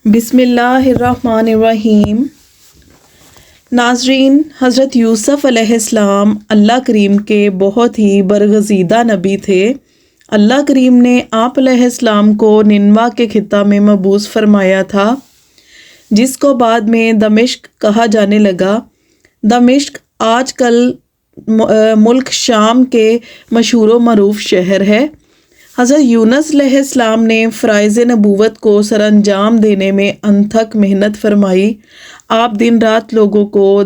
بسم اللہ الرحمن الرحیم۔ ناظرین، حضرت یوسف علیہ السلام اللہ کریم کے بہت ہی برگزیدہ نبی تھے۔ اللہ کریم نے آپ علیہ السلام کو نینوا کے خطہ میں مبعوث فرمایا تھا، جس کو بعد میں دمشق کہا جانے لگا۔ دمشق آج کل ملک شام کے مشہور و معروف شہر ہے۔ حضرت یونس علیہ السلام نے فرائض نبوت کو سرانجام دینے میں انتھک محنت فرمائی۔ آپ دن رات لوگوں کو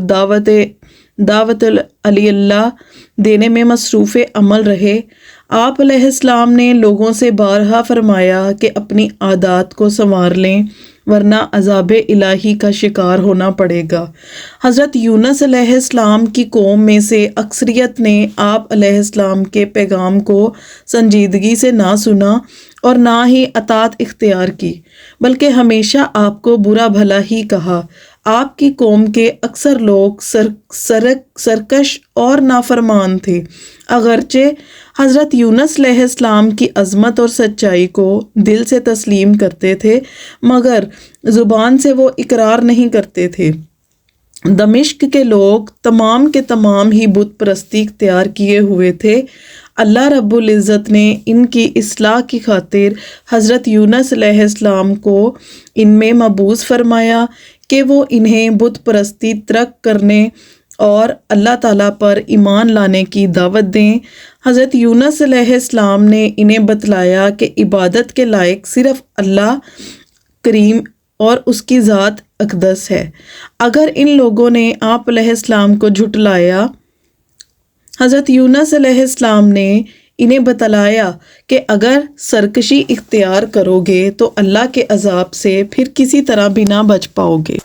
دعوت اللہ دینے میں مصروف عمل رہے۔ آپ علیہ السلام نے لوگوں سے بارہا فرمایا کہ اپنی عادات کو سنوار لیں، ورنہ عذاب الہی کا شکار ہونا پڑے گا۔ حضرت یونس علیہ السلام کی قوم میں سے اکثریت نے آپ علیہ السلام کے پیغام کو سنجیدگی سے نہ سنا اور نہ ہی اطاعت اختیار کی، بلکہ ہمیشہ آپ کو برا بھلا ہی کہا۔ آپ کی قوم کے اکثر لوگ سرکش اور نافرمان تھے، اگرچہ حضرت یونس علیہ السلام کی عظمت اور سچائی کو دل سے تسلیم کرتے تھے، مگر زبان سے وہ اقرار نہیں کرتے تھے۔ دمشق کے لوگ تمام کے تمام ہی بت پرستی اختیار کیے ہوئے تھے۔ اللہ رب العزت نے ان کی اصلاح کی خاطر حضرت یونس علیہ السلام کو ان میں مبعوث فرمایا کہ وہ انہیں بت پرستی ترک کرنے اور اللہ تعالیٰ پر ایمان لانے کی دعوت دیں۔ حضرت یونس علیہ السلام نے انہیں بتلایا کہ عبادت کے لائق صرف اللہ کریم اور اس کی ذات اقدس ہے۔ اگر ان لوگوں نے آپ علیہ السلام کو جھٹلایا، حضرت یونس علیہ السلام نے انہیں بتلایا کہ اگر سرکشی اختیار کرو گے تو اللہ کے عذاب سے پھر کسی طرح بھی نہ بچ پاؤ گے۔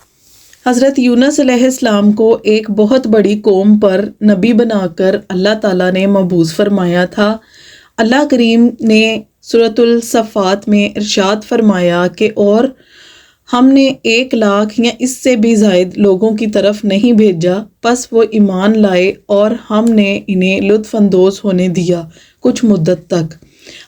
حضرت یونس علیہ السلام کو ایک بہت بڑی قوم پر نبی بنا کر اللہ تعالیٰ نے مبعوث فرمایا تھا۔ اللہ کریم نے سورۃ الصفات میں ارشاد فرمایا کہ اور ہم نے 1,00,000 یا اس سے بھی زائد لوگوں کی طرف نہیں بھیجا، پس وہ ایمان لائے اور ہم نے انہیں لطف اندوز ہونے دیا کچھ مدت تک۔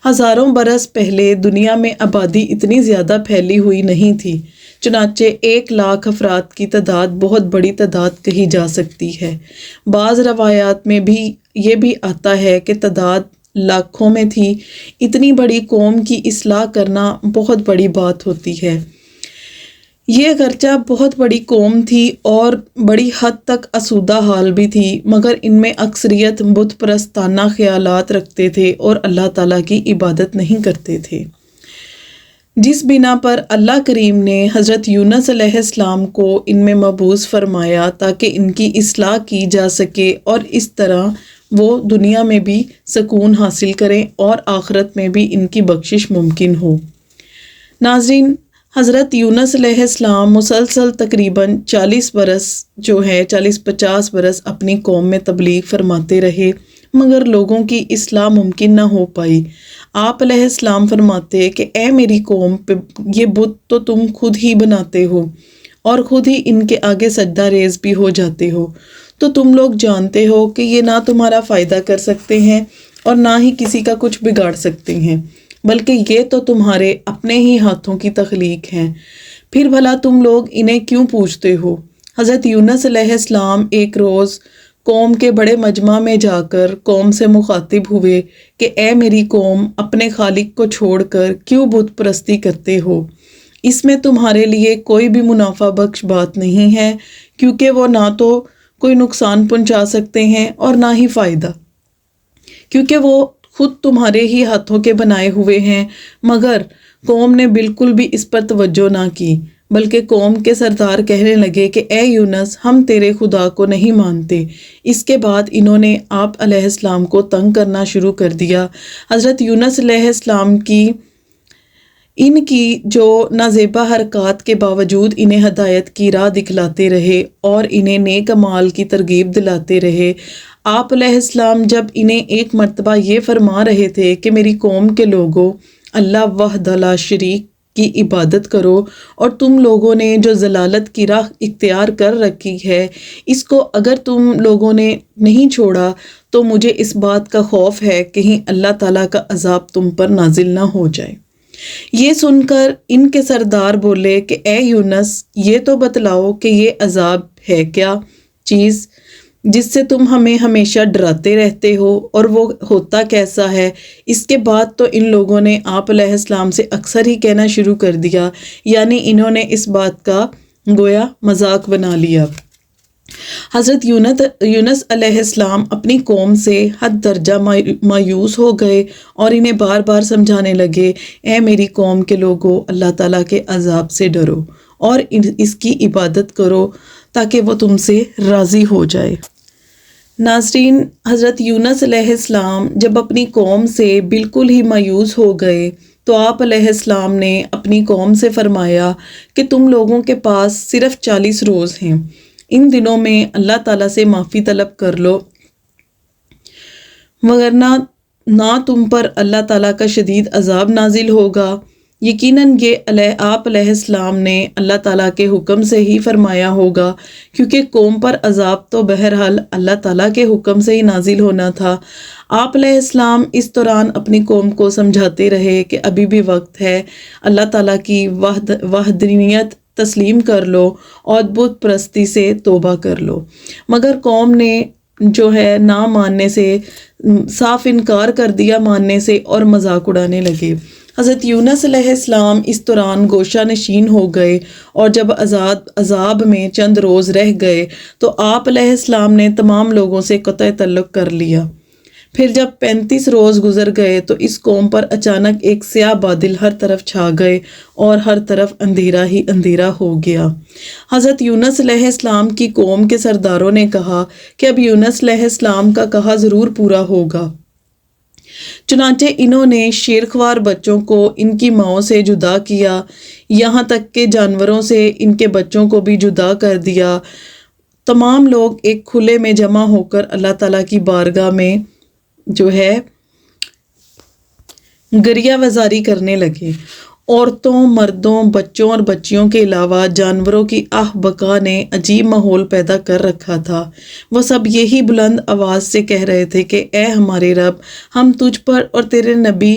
ہزاروں برس پہلے دنیا میں آبادی اتنی زیادہ پھیلی ہوئی نہیں تھی، چنانچہ 1,00,000 افراد کی تعداد بہت بڑی تعداد کہی جا سکتی ہے۔ بعض روایات میں بھی یہ بھی آتا ہے کہ تعداد لاکھوں میں تھی۔ اتنی بڑی قوم کی اصلاح کرنا بہت بڑی بات ہوتی ہے۔ یہ اگرچہ بہت بڑی قوم تھی اور بڑی حد تک آسودہ حال بھی تھی، مگر ان میں اکثریت بت پرستانہ خیالات رکھتے تھے اور اللہ تعالیٰ کی عبادت نہیں کرتے تھے، جس بنا پر اللہ کریم نے حضرت یونس علیہ السلام کو ان میں مبعوث فرمایا تاکہ ان کی اصلاح کی جا سکے اور اس طرح وہ دنیا میں بھی سکون حاصل کریں اور آخرت میں بھی ان کی بخشش ممکن ہو۔ ناظرین، حضرت یونس علیہ السلام مسلسل تقریباً 40-50 برس اپنی قوم میں تبلیغ فرماتے رہے، مگر لوگوں کی اصلاح ممکن نہ ہو پائی۔ آپ علیہ السلام فرماتے کہ اے میری قوم، یہ بت تو تم خود ہی بناتے ہو اور خود ہی ان کے آگے سجدہ ریز بھی ہو جاتے ہو، تو تم لوگ جانتے ہو کہ یہ نہ تمہارا فائدہ کر سکتے ہیں اور نہ ہی کسی کا کچھ بگاڑ سکتے ہیں، بلکہ یہ تو تمہارے اپنے ہی ہاتھوں کی تخلیق ہیں، پھر بھلا تم لوگ انہیں کیوں پوچھتے ہو؟ حضرت یونس علیہ السلام ایک روز قوم کے بڑے مجمع میں جا کر قوم سے مخاطب ہوئے کہ اے میری قوم، اپنے خالق کو چھوڑ کر کیوں بت پرستی کرتے ہو؟ اس میں تمہارے لیے کوئی بھی منافع بخش بات نہیں ہے، کیونکہ وہ نہ تو کوئی نقصان پہنچا سکتے ہیں اور نہ ہی فائدہ، کیونکہ وہ خود تمہارے ہی ہاتھوں کے بنائے ہوئے ہیں۔ مگر قوم نے بالکل بھی اس پر توجہ نہ کی، بلکہ قوم کے سردار کہنے لگے کہ اے یونس، ہم تیرے خدا کو نہیں مانتے۔ اس کے بعد انہوں نے آپ علیہ السلام کو تنگ کرنا شروع کر دیا۔ حضرت یونس علیہ السلام ان کی جو نازیبا حرکات کے باوجود انہیں ہدایت کی راہ دکھلاتے رہے اور انہیں نیک اعمال کی ترغیب دلاتے رہے۔ آپ علیہ السلام جب انہیں ایک مرتبہ یہ فرما رہے تھے کہ میری قوم کے لوگوں، اللہ وحدہ لا شریک کی عبادت کرو، اور تم لوگوں نے جو ضلالت کی راہ اختیار کر رکھی ہے، اس کو اگر تم لوگوں نے نہیں چھوڑا تو مجھے اس بات کا خوف ہے کہیں اللہ تعالیٰ کا عذاب تم پر نازل نہ ہو جائے۔ یہ سن کر ان کے سردار بولے کہ اے یونس، یہ تو بتلاؤ کہ یہ عذاب ہے کیا چیز جس سے تم ہمیں ہمیشہ ڈراتے رہتے ہو، اور وہ ہوتا کیسا ہے؟ اس کے بعد تو ان لوگوں نے آپ علیہ السلام سے اکثر ہی کہنا شروع کر دیا، یعنی انہوں نے اس بات کا گویا مذاق بنا لیا۔ حضرت یونس علیہ السلام اپنی قوم سے حد درجہ مایوس ہو گئے اور انہیں بار بار سمجھانے لگے، اے میری قوم کے لوگوں، اللہ تعالیٰ کے عذاب سے ڈرو اور اس کی عبادت کرو تاکہ وہ تم سے راضی ہو جائے۔ ناظرین، حضرت یونس علیہ السلام جب اپنی قوم سے بالکل ہی مایوس ہو گئے تو آپ علیہ السلام نے اپنی قوم سے فرمایا کہ تم لوگوں کے پاس صرف 40 روز ہیں، ان دنوں میں اللہ تعالیٰ سے معافی طلب کر لو، وگرنہ نہ تم پر اللہ تعالیٰ کا شدید عذاب نازل ہوگا۔ یقیناً یہ آپ علیہ السلام نے اللہ تعالیٰ کے حکم سے ہی فرمایا ہوگا، کیونکہ قوم پر عذاب تو بہرحال اللہ تعالیٰ کے حکم سے ہی نازل ہونا تھا۔ آپ علیہ السلام اس دوران اپنی قوم کو سمجھاتے رہے کہ ابھی بھی وقت ہے، اللہ تعالیٰ کی وحدانیت تسلیم کر لو اور بت پرستی سے توبہ کر لو، مگر قوم نے جو ہے نہ ماننے سے، صاف انکار کر دیا ماننے سے، اور مذاق اڑانے لگے۔ حضرت یونس علیہ السلام اس دوران گوشہ نشین ہو گئے، اور جب عذاب میں چند روز رہ گئے تو آپ علیہ السلام نے تمام لوگوں سے قطع تعلق کر لیا۔ پھر جب 35 روز گزر گئے تو اس قوم پر اچانک ایک سیاہ بادل ہر طرف چھا گئے اور ہر طرف اندھیرا ہی اندھیرا ہو گیا۔ حضرت یونس علیہ السلام کی قوم کے سرداروں نے کہا کہ اب یونس علیہ السلام کا کہا ضرور پورا ہوگا، چنانچہ انہوں نے شیرخوار بچوں کو ان کی ماؤں سے جدا کیا، یہاں تک کہ جانوروں سے ان کے بچوں کو بھی جدا کر دیا۔ تمام لوگ ایک کھلے میں جمع ہو کر اللہ تعالیٰ کی بارگاہ میں جو ہے گریہ وزاری کرنے لگے۔ عورتوں، مردوں، بچوں اور بچیوں کے علاوہ جانوروں کی آہ بکا نے عجیب ماحول پیدا کر رکھا تھا۔ وہ سب یہی بلند آواز سے کہہ رہے تھے کہ اے ہمارے رب، ہم تجھ پر اور تیرے نبی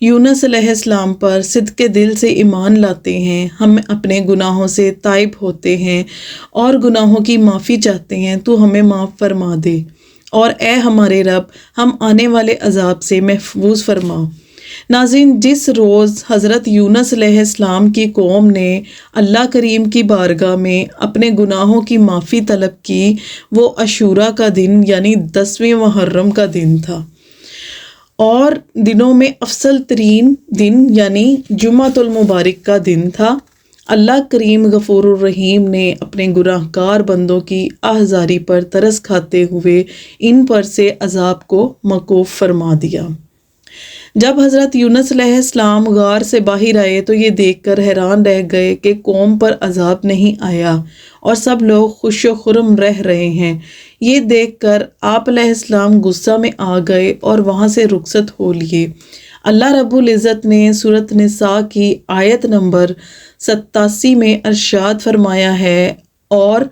یونس علیہ السلام پر صدق دل سے ایمان لاتے ہیں، ہم اپنے گناہوں سے تائب ہوتے ہیں اور گناہوں کی معافی چاہتے ہیں، تو ہمیں معاف فرما دے، اور اے ہمارے رب، ہم آنے والے عذاب سے محفوظ فرما۔ ناظرین، جس روز حضرت یونس علیہ السلام کی قوم نے اللہ کریم کی بارگاہ میں اپنے گناہوں کی معافی طلب کی، وہ عاشوراء کا دن یعنی 10ویں محرم کا دن تھا، اور دنوں میں افضل ترین دن یعنی جمعۃ المبارک کا دن تھا۔ اللہ کریم غفور الرحیم نے اپنے گناہ گار بندوں کی آہذاری پر ترس کھاتے ہوئے ان پر سے عذاب کو موقوف فرما دیا۔ جب حضرت یونس علیہ السلام غار سے باہر آئے تو یہ دیکھ کر حیران رہ گئے کہ قوم پر عذاب نہیں آیا اور سب لوگ خوش و خرم رہ رہے ہیں۔ یہ دیکھ کر آپ علیہ السلام غصہ میں آ گئے اور وہاں سے رخصت ہو لیے۔ اللہ رب العزت نے سورۃ نساء کی آیت نمبر 87 میں ارشاد فرمایا ہے، اور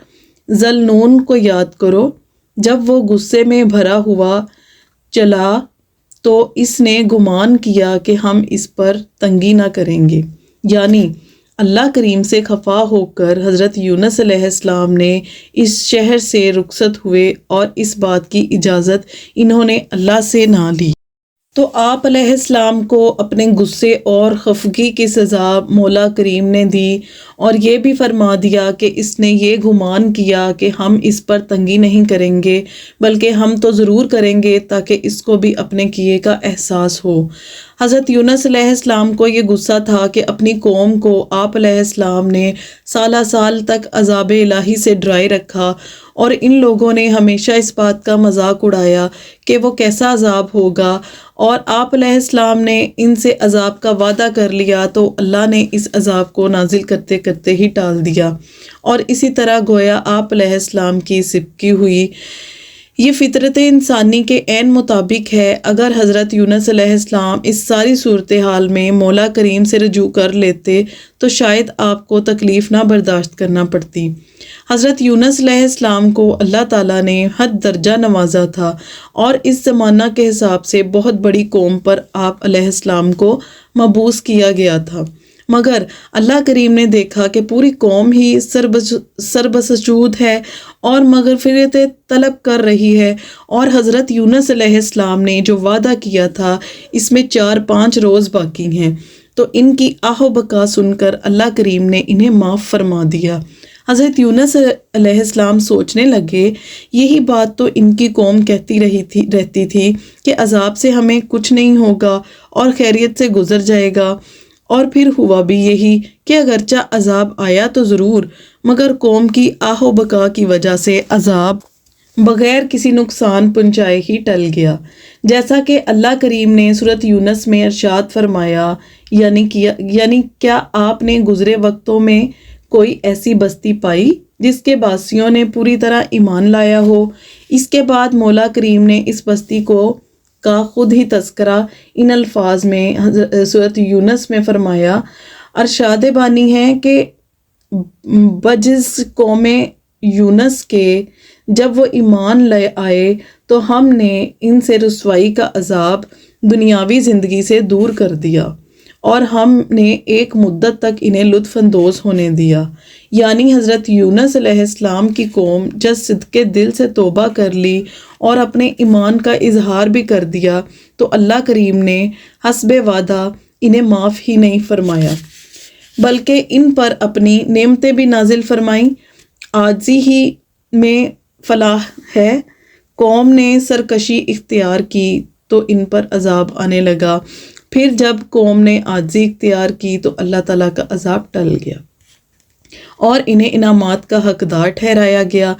ذلنون کو یاد کرو جب وہ غصے میں بھرا ہوا چلا تو اس نے گمان کیا کہ ہم اس پر تنگی نہ کریں گے، یعنی اللہ کریم سے خفا ہو کر حضرت یونس علیہ السلام نے اس شہر سے رخصت ہوئے، اور اس بات کی اجازت انہوں نے اللہ سے نہ لی۔ تو آپ علیہ السلام کو اپنے غصے اور خفگی کی سزا مولا کریم نے دی، اور یہ بھی فرما دیا کہ اس نے یہ گمان کیا کہ ہم اس پر تنگی نہیں کریں گے، بلکہ ہم تو ضرور کریں گے تاکہ اس کو بھی اپنے کیے کا احساس ہو۔ حضرت یونس علیہ السلام کو یہ غصہ تھا کہ اپنی قوم کو آپ علیہ السلام نے سالہ سال تک عذاب الہی سے ڈرائے رکھا، اور ان لوگوں نے ہمیشہ اس بات کا مذاق اڑایا کہ وہ کیسا عذاب ہوگا، اور آپ علیہ السلام نے ان سے عذاب کا وعدہ کر لیا تو اللہ نے اس عذاب کو نازل کرتے کرتے ہی ٹال دیا، اور اسی طرح گویا آپ علیہ السلام کی سبکی ہوئی۔ یہ فطرت انسانی کے عین مطابق ہے۔ اگر حضرت یونس علیہ السلام اس ساری صورتحال میں مولا کریم سے رجوع کر لیتے تو شاید آپ کو تکلیف نہ برداشت کرنا پڑتی۔ حضرت یونس علیہ السلام کو اللہ تعالیٰ نے حد درجہ نوازا تھا اور اس زمانہ کے حساب سے بہت بڑی قوم پر آپ علیہ السلام کو مبعوث کیا گیا تھا، مگر اللہ کریم نے دیکھا کہ پوری قوم ہی سربسجود ہے اور مغفرت طلب کر رہی ہے، اور حضرت یونس علیہ السلام نے جو وعدہ کیا تھا اس میں 4-5 روز باقی ہیں، تو ان کی آہ و بکا سن کر اللہ کریم نے انہیں معاف فرما دیا۔ حضرت یونس علیہ السلام سوچنے لگے، یہی بات تو ان کی قوم کہتی رہتی تھی کہ عذاب سے ہمیں کچھ نہیں ہوگا اور خیریت سے گزر جائے گا، اور پھر ہوا بھی یہی کہ اگرچہ عذاب آیا تو ضرور، مگر قوم کی آہ و بکا کی وجہ سے عذاب بغیر کسی نقصان پہنچائے ہی ٹل گیا، جیسا کہ اللہ کریم نے سورۃ یونس میں ارشاد فرمایا، یعنی کیا آپ نے گزرے وقتوں میں کوئی ایسی بستی پائی جس کے باسیوں نے پوری طرح ایمان لایا ہو؟ اس کے بعد مولا کریم نے اس بستی کا خود ہی تذکرہ ان الفاظ میں سورۃ یونس میں فرمایا۔ ارشاد بانی ہے کہ بجز قوم یونس کے جب وہ ایمان لے آئے تو ہم نے ان سے رسوائی کا عذاب دنیاوی زندگی سے دور کر دیا اور ہم نے ایک مدت تک انہیں لطف اندوز ہونے دیا۔ یعنی حضرت یونس علیہ السلام کی قوم جب صدقے دل سے توبہ کر لی اور اپنے ایمان کا اظہار بھی کر دیا تو اللہ کریم نے حسب وعدہ انہیں معاف ہی نہیں فرمایا بلکہ ان پر اپنی نعمتیں بھی نازل فرمائیں۔ عاجزی ہی میں فلاح ہے۔ قوم نے سرکشی اختیار کی تو ان پر عذاب آنے لگا، پھر جب قوم نے عاجزی اختیار کی تو اللہ تعالیٰ کا عذاب ٹل گیا اور انہیں انعامات کا حقدار ٹھہرایا گیا۔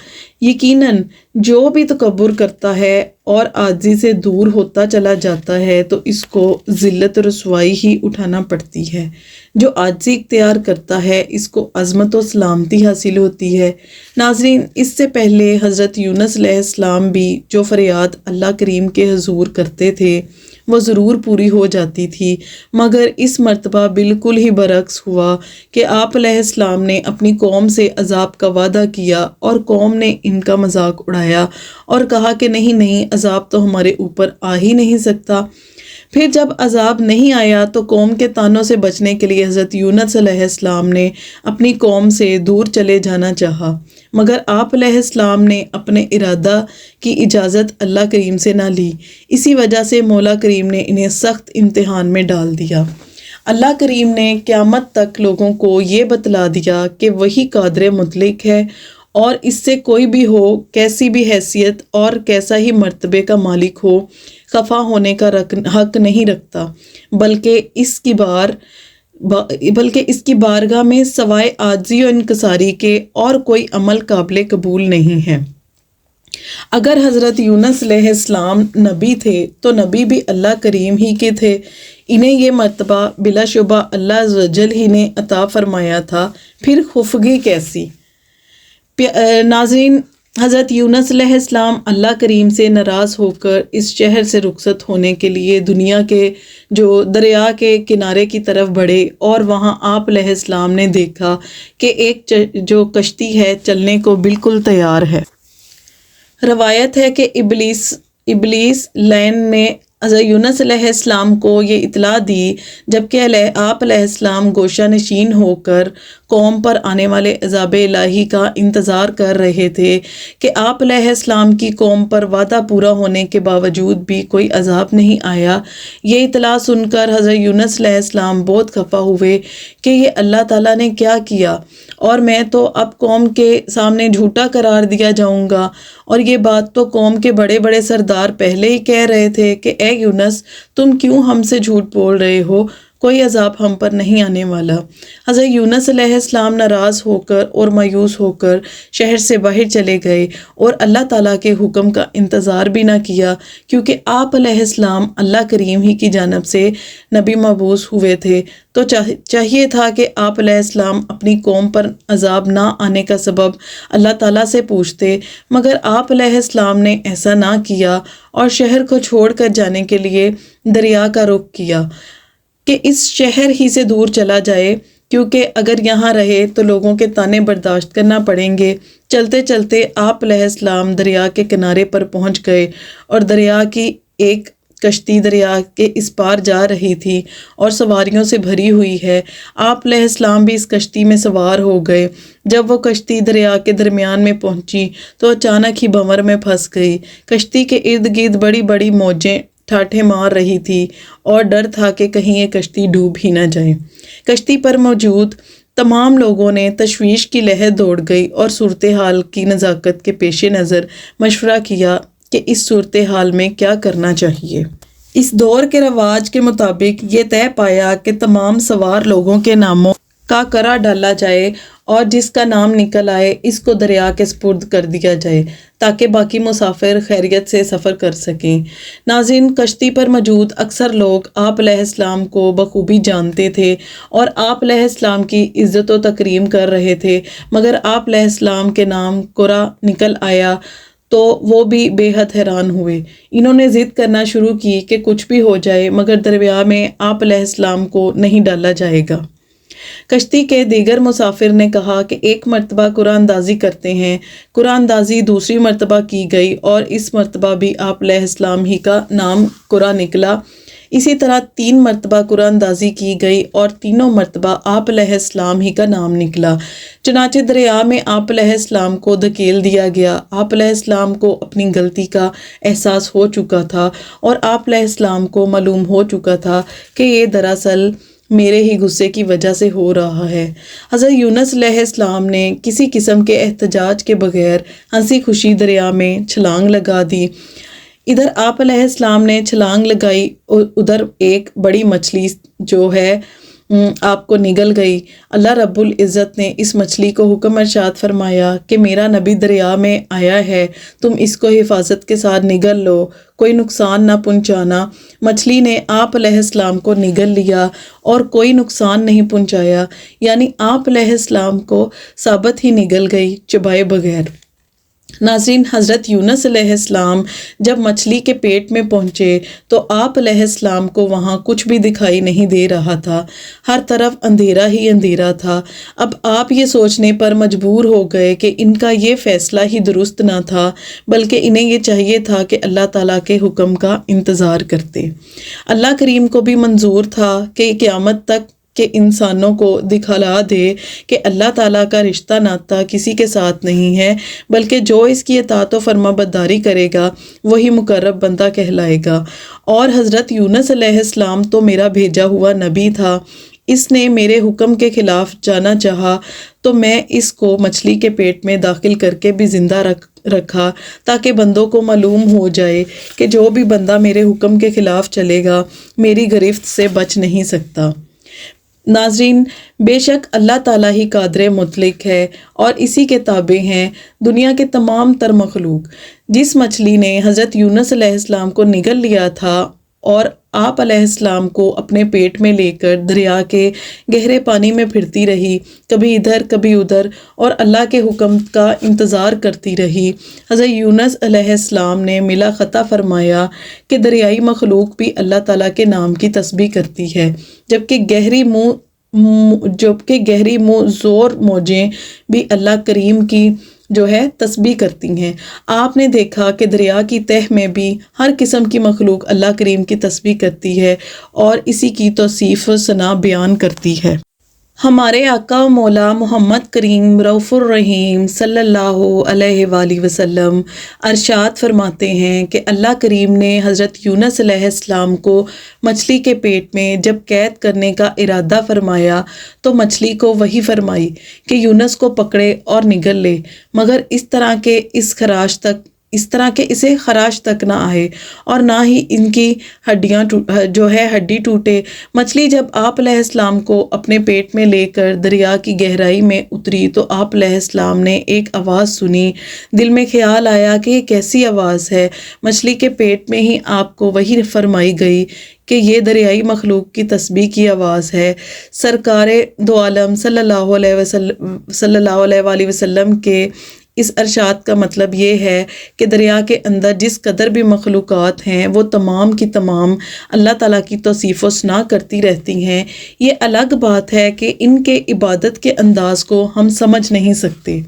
یقیناً جو بھی تکبر کرتا ہے اور عاجزی سے دور ہوتا چلا جاتا ہے تو اس کو ذلت رسوائی ہی اٹھانا پڑتی ہے۔ جو عاجزی اختیار کرتا ہے اس کو عظمت و سلامتی حاصل ہوتی ہے۔ ناظرین، اس سے پہلے حضرت یونس علیہ السلام بھی جو فریاد اللہ کریم کے حضور کرتے تھے وہ ضرور پوری ہو جاتی تھی، مگر اس مرتبہ بالکل ہی برعکس ہوا کہ آپ علیہ السلام نے اپنی قوم سے عذاب کا وعدہ کیا اور قوم نے ان کا مذاق اڑایا اور کہا کہ نہیں عذاب تو ہمارے اوپر آ ہی نہیں سکتا۔ پھر جب عذاب نہیں آیا تو قوم کے طعنوں سے بچنے کے لیے حضرت یونس علیہ السلام نے اپنی قوم سے دور چلے جانا چاہا، مگر آپ علیہ السلام نے اپنے ارادہ کی اجازت اللہ کریم سے نہ لی۔ اسی وجہ سے مولا کریم نے انہیں سخت امتحان میں ڈال دیا۔ اللہ کریم نے قیامت تک لوگوں کو یہ بتلا دیا کہ وہی قادر مطلق ہے اور اس سے کوئی بھی ہو، کیسی بھی حیثیت اور کیسا ہی مرتبے کا مالک ہو، خفا ہونے کا حق نہیں رکھتا، بلکہ اس کی بارگاہ میں سوائے عاجزی و انکساری کے اور کوئی عمل قابل قبول نہیں ہے۔ اگر حضرت یونس علیہ السلام نبی تھے تو نبی بھی اللہ کریم ہی کے تھے، انہیں یہ مرتبہ بلا شبہ اللہ عز و جل ہی نے عطا فرمایا تھا، پھر خفگی کیسی؟ ناظرین، حضرت یونس علیہ السلام اللہ کریم سے ناراض ہو کر اس شہر سے رخصت ہونے کے لیے دنیا کے جو دریا کے کنارے کی طرف بڑھے، اور وہاں آپ علیہ السلام نے دیکھا کہ ایک جو کشتی ہے چلنے کو بالکل تیار ہے۔ روایت ہے کہ ابلیس لین نے حضرت یونس علیہ السلام کو یہ اطلاع دی جبکہ آپ علیہ السلام گوشہ نشین ہو کر قوم پر آنے والے عذاب الہی کا انتظار کر رہے تھے کہ آپ علیہ السلام کی قوم پر وعدہ پورا ہونے کے باوجود بھی کوئی عذاب نہیں آیا۔ یہ اطلاع سن کر حضرت یونس علیہ السلام بہت خفا ہوئے کہ یہ اللہ تعالیٰ نے کیا کیا، اور میں تو اب قوم کے سامنے جھوٹا قرار دیا جاؤں گا، اور یہ بات تو قوم کے بڑے بڑے سردار پہلے ہی کہہ رہے تھے کہ اے یونس، تم کیوں ہم سے جھوٹ بول رہے ہو؟ کوئی عذاب ہم پر نہیں آنے والا۔ حضرت یونس علیہ السلام ناراض ہو کر اور مایوس ہو کر شہر سے باہر چلے گئے اور اللہ تعالیٰ کے حکم کا انتظار بھی نہ کیا، کیونکہ آپ علیہ السلام اللہ کریم ہی کی جانب سے نبی مبعوث ہوئے تھے، تو چاہیے تھا کہ آپ علیہ السلام اپنی قوم پر عذاب نہ آنے کا سبب اللہ تعالیٰ سے پوچھتے، مگر آپ علیہ السلام نے ایسا نہ کیا اور شہر کو چھوڑ کر جانے کے لیے دریا کا رخ کیا کہ اس شہر ہی سے دور چلا جائے، کیونکہ اگر یہاں رہے تو لوگوں کے طعنے برداشت کرنا پڑیں گے۔ چلتے چلتے آپ علیہ السلام دریا کے کنارے پر پہنچ گئے اور دریا کی ایک کشتی دریا کے اس پار جا رہی تھی اور سواریوں سے بھری ہوئی ہے۔ آپ علیہ السلام بھی اس کشتی میں سوار ہو گئے۔ جب وہ کشتی دریا کے درمیان میں پہنچی تو اچانک ہی بھنور میں پھنس گئی۔ کشتی کے ارد گرد بڑی بڑی موجیں ٹھاٹھے مار رہی تھی اور ڈر تھا کہ کہیں یہ کشتی ڈوب ہی نہ جائے۔ کشتی پر موجود تمام لوگوں نے تشویش کی لہر دوڑ گئی اور صورتحال کی نزاکت کے پیش نظر مشورہ کیا کہ اس صورتحال میں کیا کرنا چاہیے۔ اس دور کے رواج کے مطابق یہ طے پایا کہ تمام سوار لوگوں کے ناموں کا کرا ڈالا جائے اور جس کا نام نکل آئے اس کو دریا کے سپرد کر دیا جائے تاکہ باقی مسافر خیریت سے سفر کر سکیں۔ ناظرین، کشتی پر موجود اکثر لوگ آپ علیہ السلام کو بخوبی جانتے تھے اور آپ علیہ السلام کی عزت و تکریم کر رہے تھے، مگر آپ علیہ السلام کے نام کرا نکل آیا تو وہ بھی بے حد حیران ہوئے۔ انہوں نے ضد کرنا شروع کی کہ کچھ بھی ہو جائے مگر دریا میں آپ علیہ السلام کو نہیں ڈالا جائے گا۔ کشتی کے دیگر مسافر نے کہا کہ ایک مرتبہ قرآن اندازی کرتے ہیں۔ قرآن اندازی دوسری مرتبہ کی گئی اور اس مرتبہ بھی آپ علیہ السلام ہی کا نام قرآن نکلا۔ اسی طرح 3 مرتبہ قرآن اندازی کی گئی اور تینوں مرتبہ آپ علیہ السلام ہی کا نام نکلا۔ چنانچہ دریا میں آپ علیہ السلام کو دھکیل دیا گیا۔ آپ علیہ السلام کو اپنی غلطی کا احساس ہو چکا تھا اور آپ علیہ السلام کو معلوم ہو چکا تھا کہ یہ دراصل میرے ہی غصے کی وجہ سے ہو رہا ہے۔ حضرت یونس علیہ السلام نے کسی قسم کے احتجاج کے بغیر ہنسی خوشی دریا میں چھلانگ لگا دی۔ ادھر آپ علیہ السلام نے چھلانگ لگائی، ادھر ایک بڑی مچھلی جو ہے آپ کو نگل گئی۔ اللہ رب العزت نے اس مچھلی کو حکم ارشاد فرمایا کہ میرا نبی دریا میں آیا ہے، تم اس کو حفاظت کے ساتھ نگل لو، کوئی نقصان نہ پہنچانا۔ مچھلی نے آپ علیہ السلام کو نگل لیا اور کوئی نقصان نہیں پہنچایا، یعنی آپ علیہ السلام کو ثابت ہی نگل گئی چبائے بغیر۔ ناظرین، حضرت یونس علیہ السلام جب مچھلی کے پیٹ میں پہنچے تو آپ علیہ السلام کو وہاں کچھ بھی دکھائی نہیں دے رہا تھا، ہر طرف اندھیرا ہی اندھیرا تھا۔ اب آپ یہ سوچنے پر مجبور ہو گئے کہ ان کا یہ فیصلہ ہی درست نہ تھا، بلکہ انہیں یہ چاہیے تھا کہ اللہ تعالیٰ کے حکم کا انتظار کرتے۔ اللہ کریم کو بھی منظور تھا کہ قیامت تک کہ انسانوں کو دکھلا دے کہ اللہ تعالیٰ کا رشتہ ناتا کسی کے ساتھ نہیں ہے، بلکہ جو اس کی اطاعت و فرما برداری کرے گا وہی مقرب بندہ کہلائے گا۔ اور حضرت یونس علیہ السلام تو میرا بھیجا ہوا نبی تھا، اس نے میرے حکم کے خلاف جانا چاہا تو میں اس کو مچھلی کے پیٹ میں داخل کر کے بھی زندہ رکھا تاکہ بندوں کو معلوم ہو جائے کہ جو بھی بندہ میرے حکم کے خلاف چلے گا میری گرفت سے بچ نہیں سکتا۔ ناظرین، بے شک اللہ تعالیٰ ہی قادر مطلق ہے اور اسی کے تابع ہیں دنیا کے تمام تر مخلوق۔ جس مچھلی نے حضرت یونس علیہ السلام کو نگل لیا تھا اور آپ علیہ السلام کو اپنے پیٹ میں لے کر دریا کے گہرے پانی میں پھرتی رہی، کبھی ادھر کبھی ادھر، اور اللہ کے حکم کا انتظار کرتی رہی۔ حضرت یونس علیہ السلام نے ملا خطا فرمایا کہ دریائی مخلوق بھی اللہ تعالیٰ کے نام کی تسبیح کرتی ہے، جبکہ گہری منہ زور موجیں بھی اللہ کریم کی جو ہے تسبیح کرتی ہیں۔ آپ نے دیکھا کہ دریا کی تہ میں بھی ہر قسم کی مخلوق اللہ کریم کی تسبیح کرتی ہے اور اسی کی توصیف و ثنا بیان کرتی ہے۔ ہمارے آقا و مولا محمد کریم رؤوف الرحیم صلی اللہ علیہ وآلہ وسلم ارشاد فرماتے ہیں کہ اللہ کریم نے حضرت یونس علیہ السلام کو مچھلی کے پیٹ میں جب قید کرنے کا ارادہ فرمایا تو مچھلی کو وحی فرمائی کہ یونس کو پکڑے اور نگل لے، مگر اس طرح کہ اس خراش تک اس طرح کہ اسے خراش تک نہ آئے اور نہ ہی ان کی ہڈیاں ہڈی ٹوٹے۔ مچھلی جب آپ علیہ السلام کو اپنے پیٹ میں لے کر دریا کی گہرائی میں اتری تو آپ علیہ السلام نے ایک آواز سنی۔ دل میں خیال آیا کہ یہ کیسی آواز ہے؟ مچھلی کے پیٹ میں ہی آپ کو وحی فرمائی گئی کہ یہ دریائی مخلوق کی تسبیح کی آواز ہے۔ سرکار دو عالم صلی اللہ علیہ وسلم کے اس ارشاد کا مطلب یہ ہے کہ دریا کے اندر جس قدر بھی مخلوقات ہیں وہ تمام کی تمام اللہ تعالیٰ کی توصیف و ثنا کرتی رہتی ہیں۔ یہ الگ بات ہے کہ ان کے عبادت کے انداز کو ہم سمجھ نہیں سکتے۔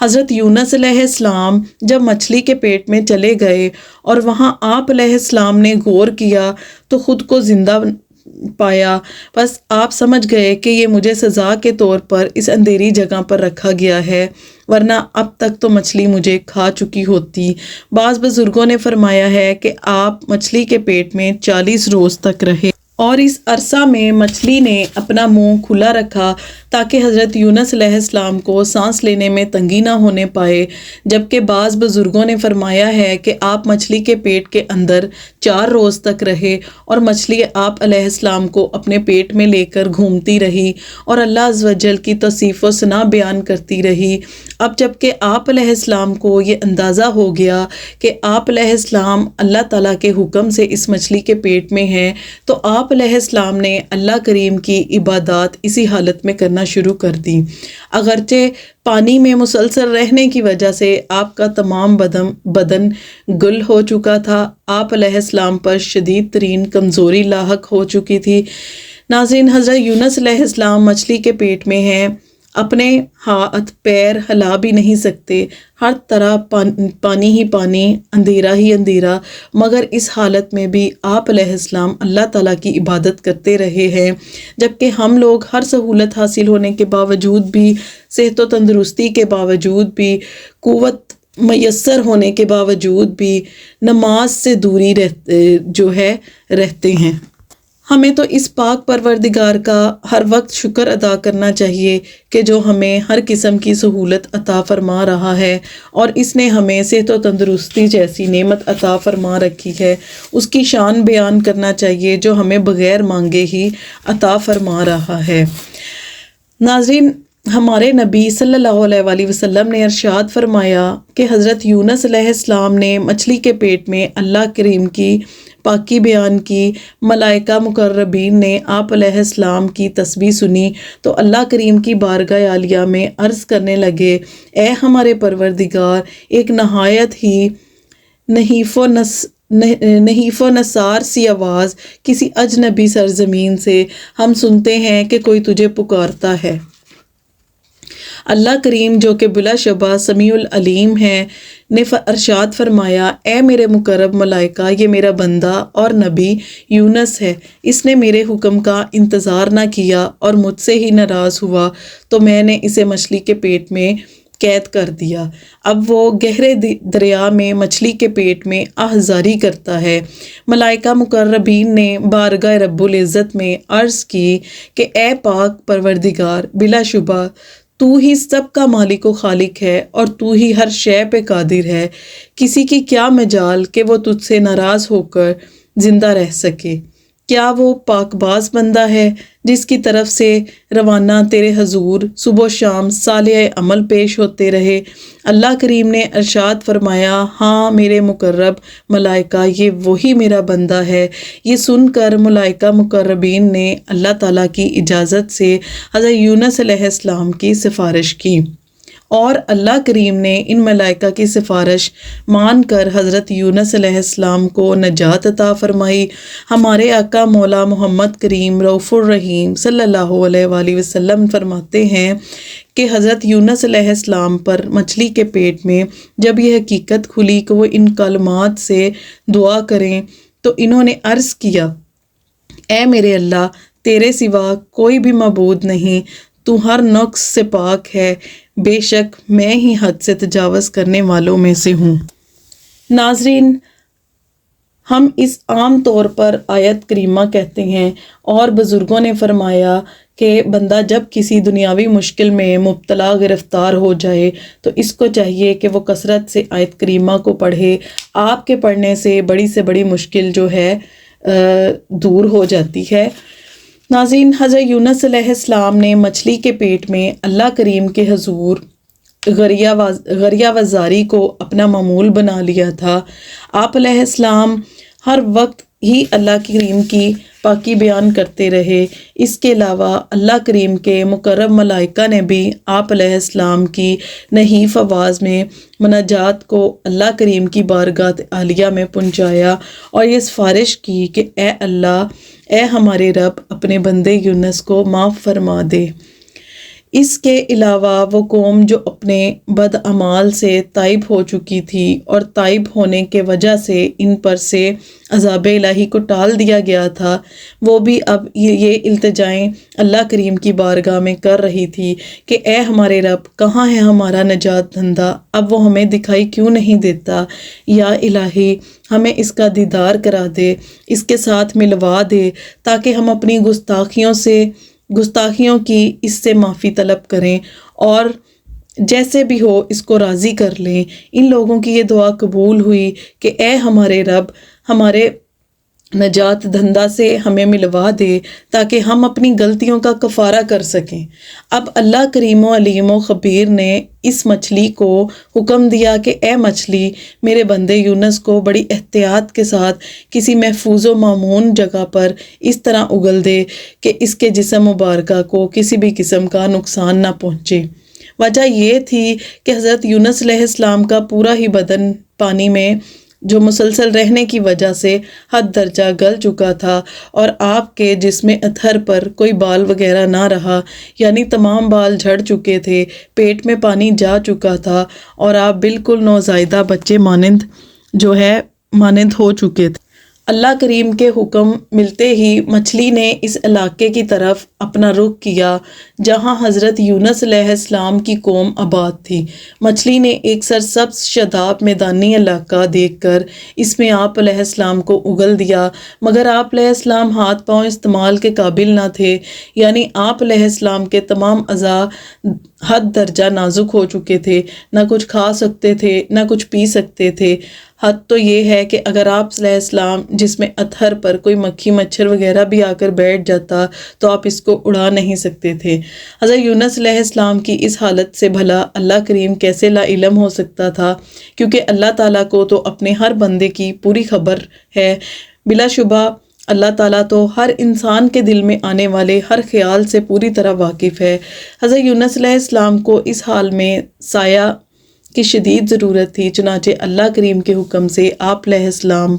حضرت یونس علیہ السلام جب مچھلی کے پیٹ میں چلے گئے اور وہاں آپ علیہ السلام نے غور کیا تو خود کو زندہ پایا، بس آپ سمجھ گئے کہ یہ مجھے سزا کے طور پر اس اندھیری جگہ پر رکھا گیا ہے، ورنہ اب تک تو مچھلی مجھے کھا چکی ہوتی۔ بعض بزرگوں نے فرمایا ہے کہ آپ مچھلی کے پیٹ میں 40 روز تک رہے اور اس عرصہ میں مچھلی نے اپنا منہ کھلا رکھا تاکہ حضرت یونس علیہ السلام کو سانس لینے میں تنگی نہ ہونے پائے، جبکہ بعض بزرگوں نے فرمایا ہے کہ آپ مچھلی کے پیٹ کے اندر 4 روز تک رہے اور مچھلی آپ علیہ السلام کو اپنے پیٹ میں لے کر گھومتی رہی اور اللہ عز و جل کی توصیف و ثنا بیان کرتی رہی۔ اب جبکہ آپ علیہ السلام کو یہ اندازہ ہو گیا کہ آپ علیہ السلام اللہ تعالیٰ کے حکم سے اس مچھلی کے پیٹ میں ہیں، تو آپ علیہ السلام نے اللہ کریم کی عبادات اسی حالت میں کرنا شروع کر دی۔ اگرچہ پانی میں مسلسل رہنے کی وجہ سے آپ کا تمام بدن گل ہو چکا تھا، آپ علیہ السلام پر شدید ترین کمزوری لاحق ہو چکی تھی۔ ناظرین، حضرت یونس علیہ السلام مچھلی کے پیٹ میں ہیں، اپنے ہاتھ پیر ہلا بھی نہیں سکتے، ہر طرح پانی ہی پانی، اندھیرا ہی اندھیرا، مگر اس حالت میں بھی آپ علیہ السلام اللہ تعالیٰ کی عبادت کرتے رہے ہیں، جبکہ ہم لوگ ہر سہولت حاصل ہونے کے باوجود بھی، صحت و تندرستی کے باوجود بھی، قوت میسر ہونے کے باوجود بھی نماز سے دوری رہتے ہیں۔ ہمیں تو اس پاک پروردگار کا ہر وقت شکر ادا کرنا چاہیے کہ جو ہمیں ہر قسم کی سہولت عطا فرما رہا ہے اور اس نے ہمیں صحت و تندرستی جیسی نعمت عطا فرما رکھی ہے۔ اس کی شان بیان کرنا چاہیے جو ہمیں بغیر مانگے ہی عطا فرما رہا ہے۔ ناظرین، ہمارے نبی صلی اللہ علیہ وسلم نے ارشاد فرمایا کہ حضرت یونس علیہ السلام نے مچھلی کے پیٹ میں اللہ کریم کی پاکی بیان کی، ملائکہ مقربین نے آپ علیہ السلام کی تسبیح سنی تو اللہ کریم کی بارگاہ عالیہ میں عرض کرنے لگے، اے ہمارے پروردگار، ایک نہایت ہی نحیف و نثار سی آواز کسی اجنبی سرزمین سے ہم سنتے ہیں کہ کوئی تجھے پکارتا ہے۔ اللہ کریم جو کہ بلا شبہ سمیع العلیم ہے نے ارشاد فرمایا، اے میرے مقرب ملائکہ، یہ میرا بندہ اور نبی یونس ہے، اس نے میرے حکم کا انتظار نہ کیا اور مجھ سے ہی ناراض ہوا تو میں نے اسے مچھلی کے پیٹ میں قید کر دیا۔ اب وہ گہرے دریا میں مچھلی کے پیٹ میں آہذاری کرتا ہے۔ ملائکہ مقربین نے بارگاہ رب العزت میں عرض کی کہ اے پاک پروردگار، بلا شبہ تو ہی سب کا مالک و خالق ہے اور تو ہی ہر شے پہ قادر ہے، کسی کی کیا مجال کہ وہ تجھ سے ناراض ہو کر زندہ رہ سکے؟ کیا وہ پاک باز بندہ ہے جس کی طرف سے روانہ تیرے حضور صبح و شام صالح عمل پیش ہوتے رہے؟ اللہ کریم نے ارشاد فرمایا، ہاں میرے مقرب ملائکہ، یہ وہی میرا بندہ ہے۔ یہ سن کر ملائکہ مقربین نے اللہ تعالیٰ کی اجازت سے حضرت یونس علیہ السلام کی سفارش کی اور اللہ کریم نے ان ملائکہ کی سفارش مان کر حضرت یونس علیہ السلام کو نجات عطا فرمائی۔ ہمارے آقا مولا محمد کریم رؤوف الرحیم صلی اللہ علیہ وسلم فرماتے ہیں کہ حضرت یونس علیہ السلام پر مچھلی کے پیٹ میں جب یہ حقیقت کھلی کہ وہ ان کلمات سے دعا کریں تو انہوں نے عرض کیا، اے میرے اللہ، تیرے سوا کوئی بھی معبود نہیں، تو ہر نقص سے پاک ہے، بے شک میں ہی حد سے تجاوز کرنے والوں میں سے ہوں۔ ناظرین، ہم اس عام طور پر آیت کریمہ کہتے ہیں اور بزرگوں نے فرمایا کہ بندہ جب کسی دنیاوی مشکل میں مبتلا گرفتار ہو جائے تو اس کو چاہیے کہ وہ کثرت سے آیت کریمہ کو پڑھے. آپ کے پڑھنے سے بڑی مشکل جو ہے دور ہو جاتی ہے. ناظرین، حضرت یونس علیہ السلام نے مچھلی کے پیٹ میں اللہ کریم کے حضور غریہ وزاری کو اپنا معمول بنا لیا تھا. آپ علیہ السلام ہر وقت ہی اللہ کریم کی پاکی بیان کرتے رہے. اس کے علاوہ اللہ کریم کے مقرب ملائکہ نے بھی آپ علیہ السلام کی نحیف آواز میں مناجات کو اللہ کریم کی بارگاہ عالیہ میں پہنچایا اور یہ سفارش کی کہ اے اللہ، اے ہمارے رب، اپنے بندے یونس کو معاف فرما دے. اس کے علاوہ وہ قوم جو اپنے بد اعمال سے تائب ہو چکی تھی اور تائب ہونے کے وجہ سے ان پر سے عذاب الہی کو ٹال دیا گیا تھا، وہ بھی اب یہ التجائیں اللہ کریم کی بارگاہ میں کر رہی تھی کہ اے ہمارے رب، کہاں ہے ہمارا نجات دہندہ؟ اب وہ ہمیں دکھائی کیوں نہیں دیتا؟ یا الہی، ہمیں اس کا دیدار کرا دے، اس کے ساتھ ملوا دے تاکہ ہم اپنی گستاخیوں کی اس سے معافی طلب کریں اور جیسے بھی ہو اس کو راضی کر لیں. ان لوگوں کی یہ دعا قبول ہوئی کہ اے ہمارے رب، ہمارے نجات دہندہ سے ہمیں ملوا دے تاکہ ہم اپنی غلطیوں کا کفارہ کر سکیں. اب اللہ کریم و علیم و خبیر نے اس مچھلی کو حکم دیا کہ اے مچھلی، میرے بندے یونس کو بڑی احتیاط کے ساتھ کسی محفوظ و مامون جگہ پر اس طرح اگل دے کہ اس کے جسم مبارکہ کو کسی بھی قسم کا نقصان نہ پہنچے. وجہ یہ تھی کہ حضرت یونس علیہ السلام کا پورا ہی بدن پانی میں جو مسلسل رہنے کی وجہ سے حد درجہ گل چکا تھا اور آپ کے جسم اطہر پر کوئی بال وغیرہ نہ رہا، یعنی تمام بال جھڑ چکے تھے، پیٹ میں پانی جا چکا تھا اور آپ بالکل نوزائیدہ بچے مانند ہو چکے تھے. اللہ کریم کے حکم ملتے ہی مچھلی نے اس علاقے کی طرف اپنا رخ کیا جہاں حضرت یونس علیہ السلام کی قوم آباد تھی. مچھلی نے ایک سرسبز شاداب میدانی علاقہ دیکھ کر اس میں آپ علیہ السلام کو اگل دیا، مگر آپ علیہ السلام ہاتھ پاؤں استعمال کے قابل نہ تھے، یعنی آپ علیہ السلام کے تمام اعضاء حد درجہ نازک ہو چکے تھے، نہ کچھ کھا سکتے تھے نہ کچھ پی سکتے تھے. حد تو یہ ہے کہ اگر آپ علیہ السلام جس میں اطہر پر کوئی مکھی مچھر وغیرہ بھی آ کر بیٹھ جاتا تو آپ اس کو اڑا نہیں سکتے تھے. حضرت یونس علیہ السلام کی اس حالت سے بھلا اللہ کریم کیسے لا علم ہو سکتا تھا، کیونکہ اللہ تعالیٰ کو تو اپنے ہر بندے کی پوری خبر ہے. بلا شبہ اللہ تعالیٰ تو ہر انسان کے دل میں آنے والے ہر خیال سے پوری طرح واقف ہے. حضرت یونس علیہ السلام کو اس حال میں سایہ کی شدید ضرورت تھی، چنانچہ اللہ کریم کے حکم سے آپ علیہ السلام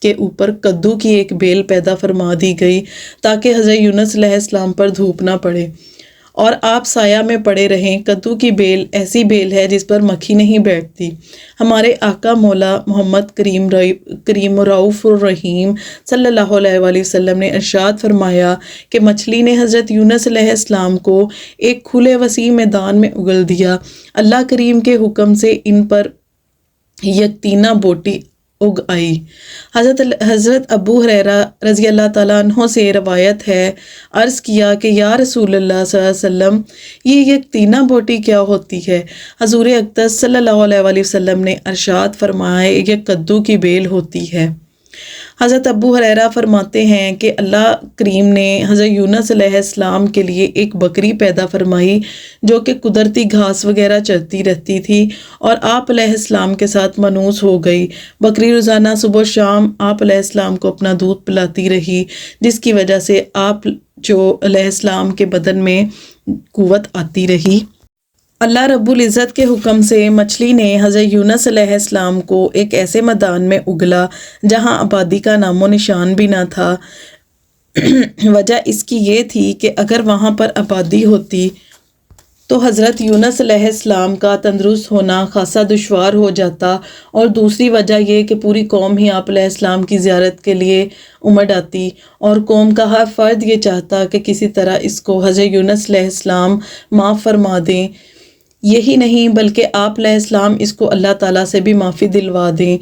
کے اوپر کدو کی ایک بیل پیدا فرما دی گئی تاکہ حضرت یونس علیہ السلام پر دھوپ نہ پڑے اور آپ سایہ میں پڑے رہیں. کدو کی بیل ایسی بیل ہے جس پر مکھی نہیں بیٹھتی. ہمارے آقا مولا محمد کریم رؤوف الرحیم صلی اللہ علیہ وآلہ وسلم نے ارشاد فرمایا کہ مچھلی نے حضرت یونس علیہ السلام کو ایک کھلے وسیع میدان میں اگل دیا. اللہ کریم کے حکم سے ان پر یکتینہ بوٹی اگ آئی. حضرت ابو ہریرہ رضی اللہ تعالیٰ عنہ سے روایت ہے، عرض کیا کہ یا رسول اللہ صلی اللہ علیہ وسلم، یہ یکتینہ بوٹی کیا ہوتی ہے؟ حضور اقدس صلی اللہ علیہ وآلہ وسلم نے ارشاد فرمایا، یہ کدو کی بیل ہوتی ہے. حضرت ابو ہریرہ فرماتے ہیں کہ اللہ کریم نے حضرت یونس علیہ السلام کے لیے ایک بکری پیدا فرمائی جو کہ قدرتی گھاس وغیرہ چرتی رہتی تھی اور آپ علیہ السلام کے ساتھ منوس ہو گئی. بکری روزانہ صبح و شام آپ علیہ السلام کو اپنا دودھ پلاتی رہی، جس کی وجہ سے آپ علیہ السلام کے بدن میں قوت آتی رہی. اللہ رب العزت کے حکم سے مچھلی نے حضرت یونس علیہ السلام کو ایک ایسے میدان میں اگلا جہاں آبادی کا نام و نشان بھی نہ تھا. وجہ اس کی یہ تھی کہ اگر وہاں پر آبادی ہوتی تو حضرت یونس علیہ السلام کا تندرست ہونا خاصا دشوار ہو جاتا، اور دوسری وجہ یہ کہ پوری قوم ہی آپ علیہ السلام کی زیارت کے لیے امڑ آتی اور قوم کا ہر فرد یہ چاہتا کہ کسی طرح اس کو حضرت یونس علیہ السلام معاف فرما دیں. یہی نہیں بلکہ آپ علیہ السلام اس کو اللہ تعالیٰ سے بھی معافی دلوا دیں.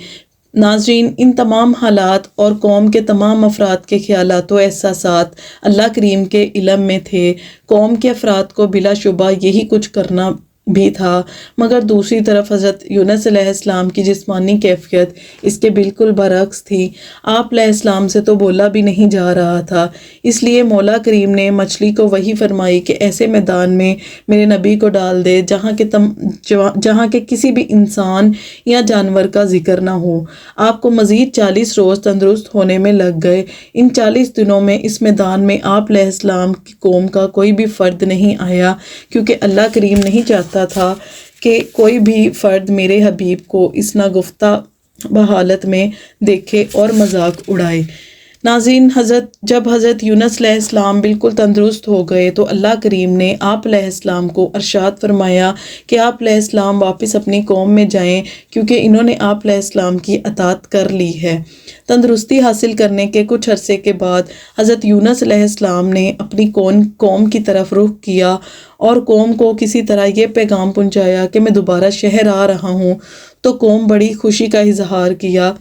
ناظرین، ان تمام حالات اور قوم کے تمام افراد کے خیالات و احساسات اللہ کریم کے علم میں تھے۔ قوم کے افراد کو بلا شبہ یہی کچھ کرنا بھی تھا، مگر دوسری طرف حضرت یونس علیہ السلام کی جسمانی کیفیت اس کے بالکل برعکس تھی۔ آپ علیہ السلام سے تو بولا بھی نہیں جا رہا تھا، اس لیے مولا کریم نے مچھلی کو وحی فرمائی کہ ایسے میدان میں میرے نبی کو ڈال دے جہاں کے کسی بھی انسان یا جانور کا ذکر نہ ہو۔ آپ کو مزید 40 روز تندرست ہونے میں لگ گئے۔ ان 40 دنوں میں اس میدان میں آپ علیہ السلام کی قوم کا کوئی بھی فرد نہیں آیا، کیونکہ اللہ کریم نہیں چاہتا تھا کہ کوئی بھی فرد میرے حبیب کو اس ناگفتہ بحالت میں دیکھے اور مذاق اڑائے۔ ناظرین، جب حضرت یونس علیہ السلام بالکل تندرست ہو گئے تو اللہ کریم نے آپ علیہ السلام کو ارشاد فرمایا کہ آپ علیہ السلام واپس اپنی قوم میں جائیں، کیونکہ انہوں نے آپ علیہ السلام کی اطاعت کر لی ہے۔ تندرستی حاصل کرنے کے کچھ عرصے کے بعد حضرت یونس علیہ السلام نے اپنی قوم کی طرف رخ کیا اور قوم کو کسی طرح یہ پیغام پہنچایا کہ میں دوبارہ شہر آ رہا ہوں، تو قوم بڑی خوشی کا اظہار کیا۔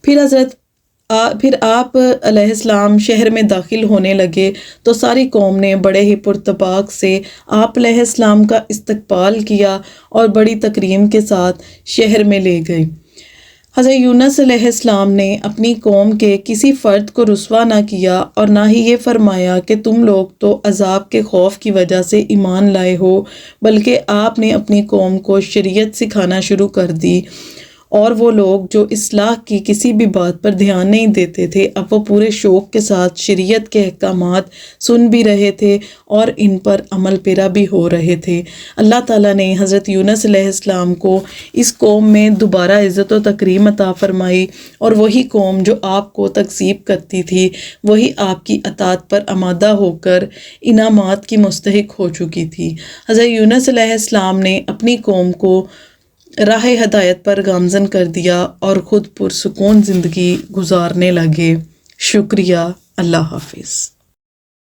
پھر آپ علیہ السلام شہر میں داخل ہونے لگے تو ساری قوم نے بڑے ہی پرتپاک سے آپ علیہ السلام کا استقبال کیا اور بڑی تکریم کے ساتھ شہر میں لے گئے۔ حضرت یونس علیہ السلام نے اپنی قوم کے کسی فرد کو رسوا نہ کیا اور نہ ہی یہ فرمایا کہ تم لوگ تو عذاب کے خوف کی وجہ سے ایمان لائے ہو، بلکہ آپ نے اپنی قوم کو شریعت سکھانا شروع کر دی، اور وہ لوگ جو اصلاح کی کسی بھی بات پر دھیان نہیں دیتے تھے اب وہ پورے شوق کے ساتھ شریعت کے احکامات سن بھی رہے تھے اور ان پر عمل پیرا بھی ہو رہے تھے۔ اللہ تعالیٰ نے حضرت یونس علیہ السلام کو اس قوم میں دوبارہ عزت و تکریم عطا فرمائی، اور وہی قوم جو آپ کو تکذیب کرتی تھی وہی آپ کی اطاعت پر آمادہ ہو کر انعامات کی مستحق ہو چکی تھی۔ حضرت یونس علیہ السلام نے اپنی قوم کو راہ ہدایت پر گامزن کر دیا اور خود پرسکون زندگی گزارنے لگے۔ شکریہ۔ اللہ حافظ۔